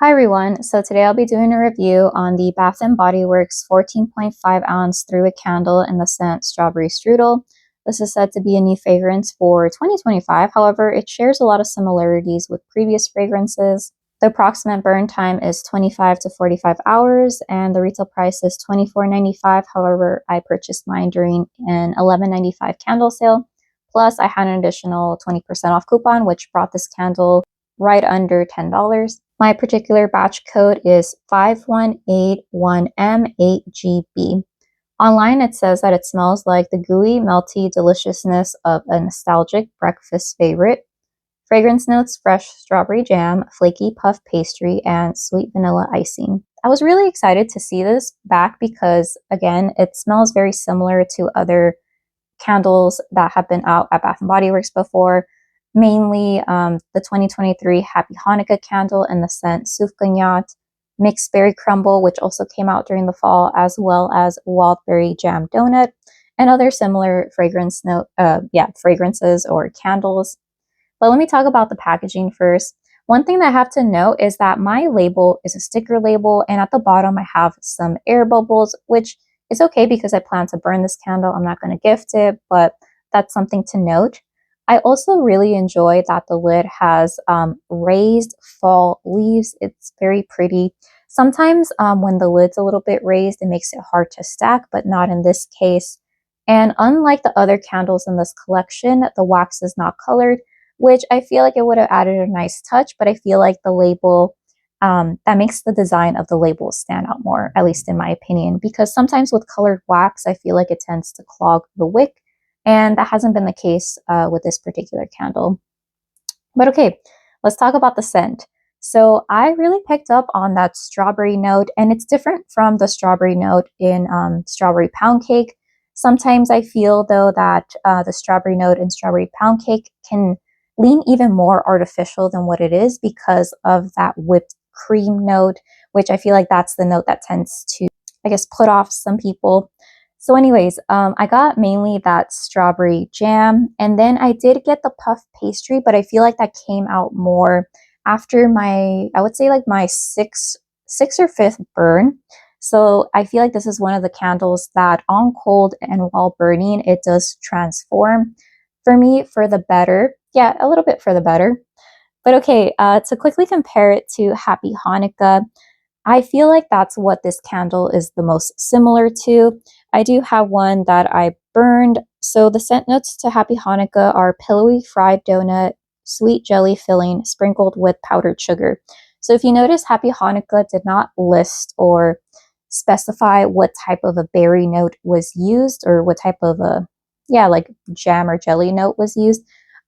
Hi everyone, so today I'll be doing a review on the Bath & Body Works 14.5 ounce 3-wick candle in the scent Strawberry Strudel. This is said to be a new fragrance for 2025, however, it shares a lot of similarities with previous fragrances. The approximate burn time is 25 to 45 hours and the retail price is $24.95. However, I purchased mine during an $11.95 candle sale. Plus, I had an additional 20% off coupon, which brought this candle right under $10. My particular batch code is 5181M8GB. Online, it says that it smells like the gooey, melty deliciousness of a nostalgic breakfast favorite. Fragrance notes: fresh strawberry jam, flaky puff pastry, and sweet vanilla icing. I was really excited to see this back because, again, it smells very similar to other candles that have been out at Bath & Body Works before. Mainly the 2023 Happy Hanukkah candle in the scent Soufgagnat, Mixed Berry Crumble, which also came out during the fall, as well as Wildberry Jam Donut, and other similar fragrances or candles. But let me talk about the packaging first. One thing that I have to note is that my label is a sticker label, and at the bottom I have some air bubbles, which is okay because I plan to burn this candle. I'm not going to gift it, but that's something to note. I also really enjoy that the lid has raised fall leaves. It's very pretty. Sometimes when the lid's a little bit raised, it makes it hard to stack, but not in this case. And unlike the other candles in this collection, the wax is not colored, which I feel like it would have added a nice touch, but I feel like the label, that makes the design of the label stand out more, at least in my opinion, because sometimes with colored wax, I feel like it tends to clog the wick. And that hasn't been the case with this particular candle. But okay, let's talk about the scent. So I really picked up on that strawberry note, and it's different from the strawberry note in strawberry pound cake. Sometimes I feel, though, that the strawberry note in strawberry pound cake can lean even more artificial than what it is because of that whipped cream note, which I feel like that's the note that tends to, I guess, put off some people. So anyways, I got mainly that strawberry jam, and then I did get the puff pastry, but I feel like that came out more after my, I would say like my sixth or fifth burn. So I feel like this is one of the candles that on cold and while burning, it does transform for me for the better. Yeah, a little bit for the better. But okay, to quickly compare it to Happy Hanukkah, I feel like that's what this candle is the most similar to. I do have one that I burned. So the scent notes to Happy Hanukkah are pillowy fried donut, sweet jelly filling sprinkled with powdered sugar. So if you notice, Happy Hanukkah did not list or specify what type of a berry note was used or what type of a, like jam or jelly note was used.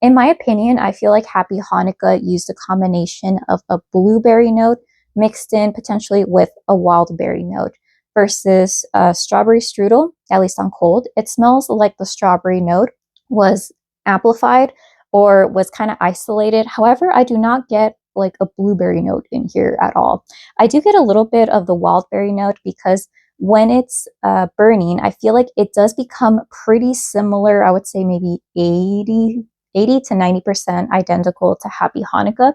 In my opinion, I feel like Happy Hanukkah used a combination of a blueberry note mixed in potentially with a wild berry note versus Strawberry Strudel, at least on cold. It smells like the strawberry note was amplified or was kind of isolated. However, I do not get like a blueberry note in here at all. I do get a little bit of the wild berry note because when it's burning, I feel like it does become pretty similar. I would say maybe 80 to 90% identical to Happy Hanukkah,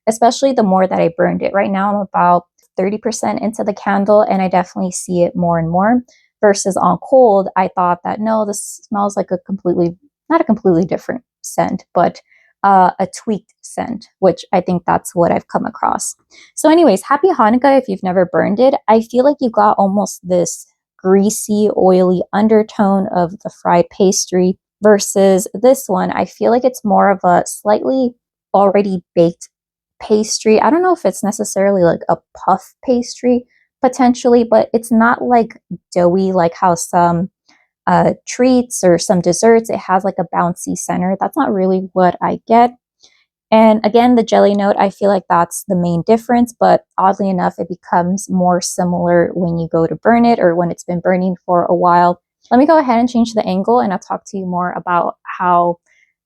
especially the more that I burned it. Right now, I'm about 30% into the candle, and I definitely see it more and more. Versus on cold, I thought that, no, this smells like not a completely different scent, but a tweaked scent, which I think that's what I've come across. So anyways, Happy Hanukkah, if you've never burned it, I feel like you got almost this greasy, oily undertone of the fried pastry versus this one. I feel like it's more of a slightly already baked pastry. I don't know if it's necessarily like a puff pastry potentially, but it's not like doughy like how some treats or some desserts, it has like a bouncy center. That's not really what I get. And again, the jelly note, I feel like that's the main difference, but oddly enough, it becomes more similar when you go to burn it or when it's been burning for a while. Let me go ahead and change the angle and I'll talk to you more about how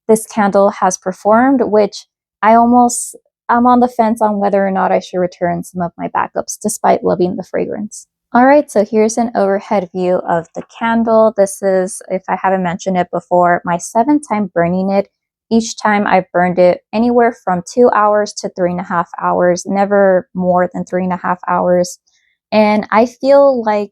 this candle has performed, which I'm on the fence on whether or not I should return some of my backups despite loving the fragrance. All right, so here's an overhead view of the candle. This is, if I haven't mentioned it before, my 7th time burning it Each time I've burned it anywhere from 2 hours to 3.5 hours, never more than 3.5 hours. And I feel like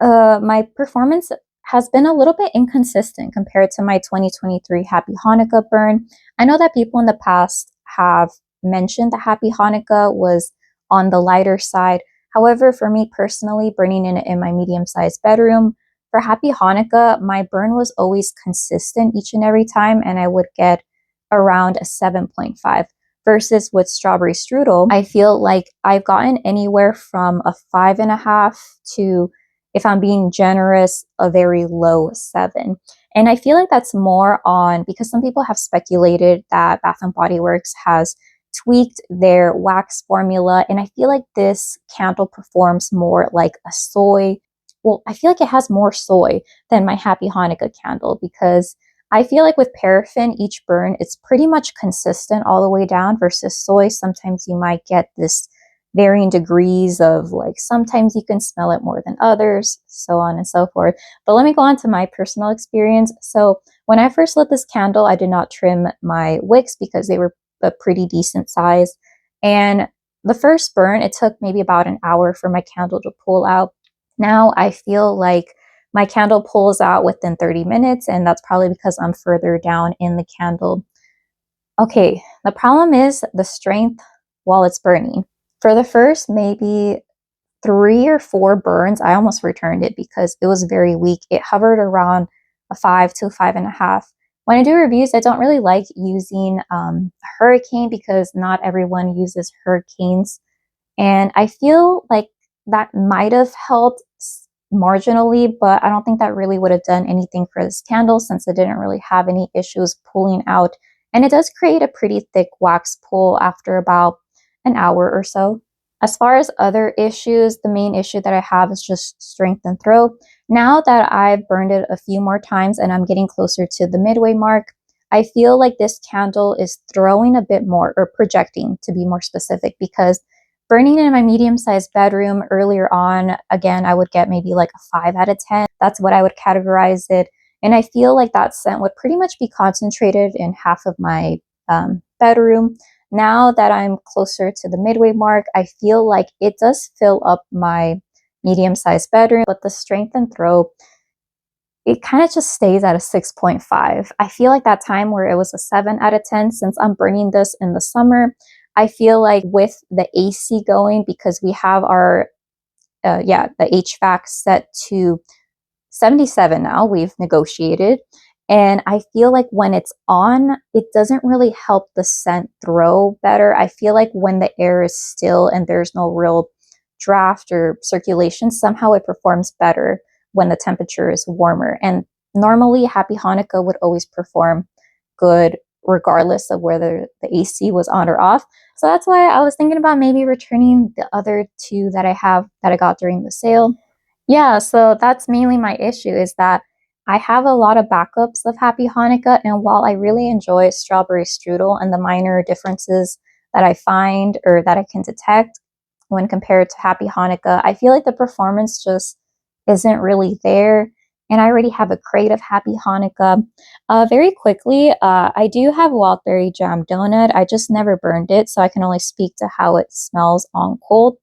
my performance has been a little bit inconsistent compared to my 2023 Happy Hanukkah burn. I know that people in the past have mentioned that Happy Hanukkah was on the lighter side. However, for me personally, burning it in my medium-sized bedroom, for Happy Hanukkah, my burn was always consistent each and every time, and I would get around a 7.5. Versus with Strawberry Strudel, I feel like I've gotten anywhere from a 5.5 to, if I'm being generous, a very low 7. And I feel like that's more on, because some people have speculated that Bath and Body Works has tweaked their wax formula, and I feel like this candle performs more like a soy. Well, I feel like it has more soy than my Happy Hanukkah candle, because I feel like with paraffin, each burn, it's pretty much consistent all the way down, versus soy. Sometimes you might get this varying degrees of, like, sometimes you can smell it more than others, so on and so forth. But let me go on to my personal experience. So when I first lit this candle, I did not trim my wicks because they were a pretty decent size. And the first burn, it took maybe about an hour for my candle to pull out. Now I feel like my candle pulls out within 30 minutes, and that's probably because I'm further down in the candle. Okay, the problem is the strength while it's burning. For the first maybe 3 or 4 burns, I almost returned it because it was very weak. It hovered around a 5 to 5.5. When I do reviews, I don't really like using Hurricane because not everyone uses hurricanes. And I feel like that might have helped marginally, but I don't think that really would have done anything for this candle since it didn't really have any issues pulling out. And it does create a pretty thick wax pull after about an hour or so. As far as other issues, the main issue that I have is just strength and throw. Now that I've burned it a few more times and I'm getting closer to the midway mark, I feel like this candle is throwing a bit more, or projecting to be more specific, because burning in my medium-sized bedroom earlier on, again, I would get maybe like a 5 out of 10. That's what I would categorize it. And I feel like that scent would pretty much be concentrated in half of my bedroom. Now that I'm closer to the midway mark, I feel like it does fill up my medium-sized bedroom, but the strength and throw, it kind of just stays at a 6.5. I feel like that time where it was a 7 out of 10, since I'm burning this in the summer, I feel like with the AC going, because we have our, the HVAC set to 77 now, we've negotiated. And I feel like when it's on, it doesn't really help the scent throw better. I feel like when the air is still and there's no real draft or circulation, somehow it performs better when the temperature is warmer. And normally Happy Hanukkah would always perform good regardless of whether the AC was on or off. So that's why I was thinking about maybe returning the other 2 that I have that I got during the sale. Yeah, so that's mainly my issue, is that I have a lot of backups of Happy Hanukkah, and while I really enjoy Strawberry Strudel and the minor differences that I find or that I can detect when compared to Happy Hanukkah, I feel like the performance just isn't really there. And I already have a crate of Happy Hanukkah. Very quickly, I do have Wildberry Jam Donut. I just never burned it, so I can only speak to how it smells on cold.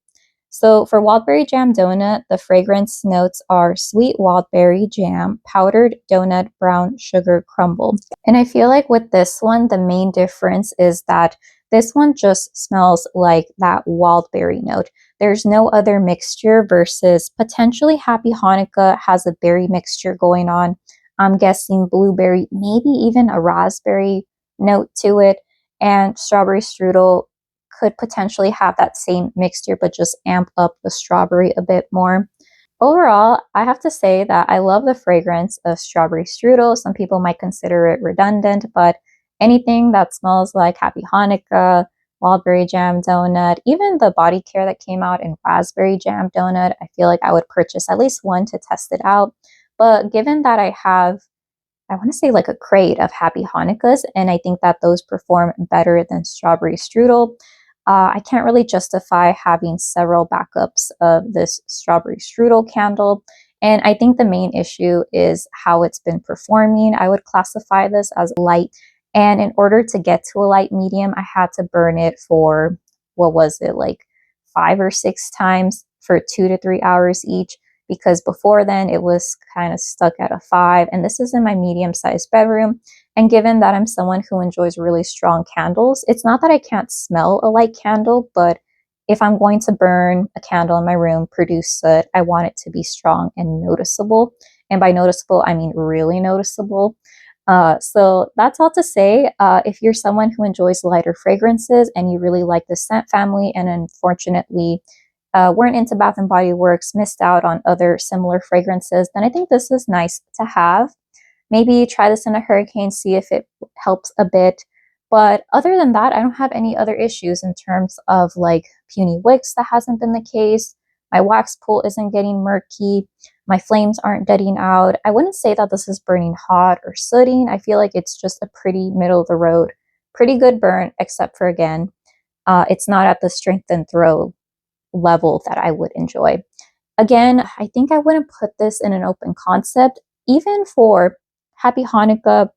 So for Wildberry Jam Donut, the fragrance notes are sweet wildberry jam, powdered donut, brown sugar crumble. And I feel like with this one, the main difference is that this one just smells like that wildberry note. There's no other mixture, versus potentially Happy Hanukkah has a berry mixture going on. I'm guessing blueberry, maybe even a raspberry note to it. And Strawberry Strudel could potentially have that same mixture, but just amp up the strawberry a bit more. Overall, I have to say that I love the fragrance of Strawberry Strudel. Some people might consider it redundant, but anything that smells like Happy Hanukkah, Wildberry Jam Donut, even the body care that came out in Raspberry Jam Donut, I feel like I would purchase at least one to test it out. But given that I have, I want to say, like a crate of Happy Hanukkahs, and I think that those perform better than Strawberry Strudel, I can't really justify having several backups of this Strawberry Strudel candle. And I think the main issue is how it's been performing. I would classify this as light. And in order to get to a light medium, I had to burn it for, what was it, like 5 or 6 times for 2 to 3 hours each, because before then it was kind of stuck at a 5. And this is in my medium-sized bedroom. And given that I'm someone who enjoys really strong candles, it's not that I can't smell a light candle, but if I'm going to burn a candle in my room, produce soot, I want it to be strong and noticeable. And by noticeable, I mean really noticeable. So that's all to say. If you're someone who enjoys lighter fragrances and you really like the scent family, and unfortunately weren't into Bath and Body Works, missed out on other similar fragrances, then I think this is nice to have. Maybe try this in a hurricane, see if it helps a bit. But other than that, I don't have any other issues in terms of like puny wicks. That hasn't been the case. My wax pool isn't getting murky. My flames aren't deading out. I wouldn't say that this is burning hot or sooting. I feel like it's just a pretty middle of the road, pretty good burn, except for, again, it's not at the strength and throw level that I would enjoy. Again, I think I wouldn't put this in an open concept, even for Happy Hanukkah,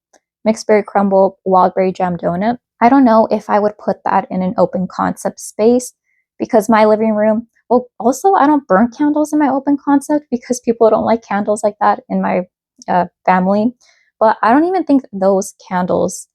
mixed berry crumble, wild berry jam donut. I don't know if I would put that in an open concept space, because my living room, well, also I don't burn candles in my open concept because people don't like candles like that in my family. But I don't even think those candles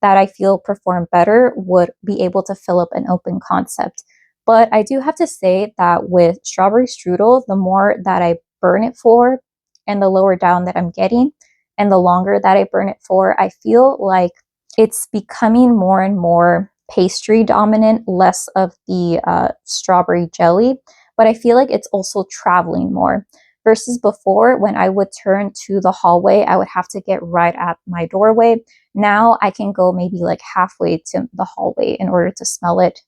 that I feel perform better would be able to fill up an open concept. But I do have to say that with Strawberry Strudel, the more that I burn it for and the lower down that I'm getting and the longer that I burn it for, I feel like it's becoming more and more pastry dominant, less of the strawberry jelly, but I feel like it's also traveling more. Versus before, when I would turn to the hallway, I would have to get right at my doorway. Now I can go maybe like halfway to the hallway in order to smell it.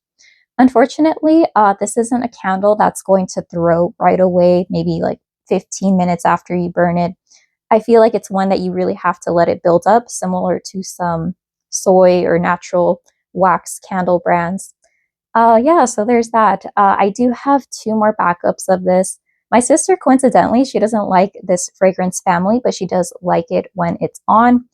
Unfortunately, this isn't a candle that's going to throw right away, maybe like 15 minutes after you burn it. I feel like it's one that you really have to let it build up, similar to some soy or natural wax candle brands. Yeah, so there's that. I do have 2 more backups of this. My sister, coincidentally, she doesn't like this fragrance family, but she does like it when it's on,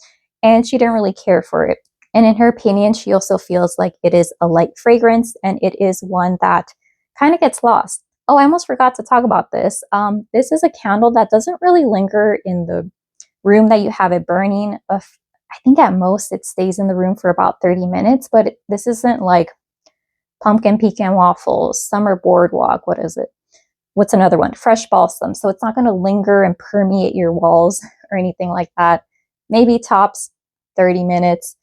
and she didn't really care for it. And in her opinion, she also feels like it is a light fragrance, and it is one that kind of gets lost. Oh, I almost forgot to talk about this. This is a candle that doesn't really linger in the room that you have it burning. I think at most it stays in the room for about 30 minutes, but this isn't like pumpkin pecan waffles, summer boardwalk. What is it? What's another one? Fresh balsam. So it's not going to linger and permeate your walls or anything like that. Maybe tops 30 minutes.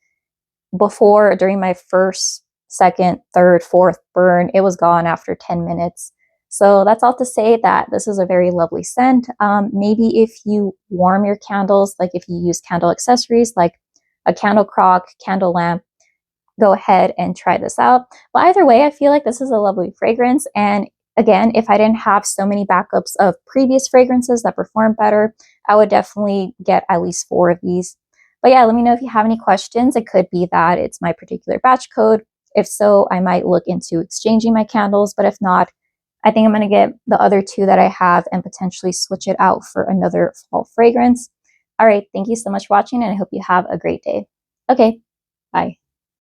Before, during my first, second, third, fourth burn, it was gone after 10 minutes. So that's all to say that this is a very lovely scent. Maybe if you warm your candles, like if you use candle accessories like a candle crock, candle lamp, go ahead and try this out. But either way, I feel like this is a lovely fragrance. And again, if I didn't have so many backups of previous fragrances that perform better, I would definitely get at least 4 of these. But yeah, let me know if you have any questions. It could be that it's my particular batch code. If so, I might look into exchanging my candles. But if not, I think I'm going to get the other 2 that I have and potentially switch it out for another fall fragrance. All right, thank you so much for watching, and I hope you have a great day. Okay, bye.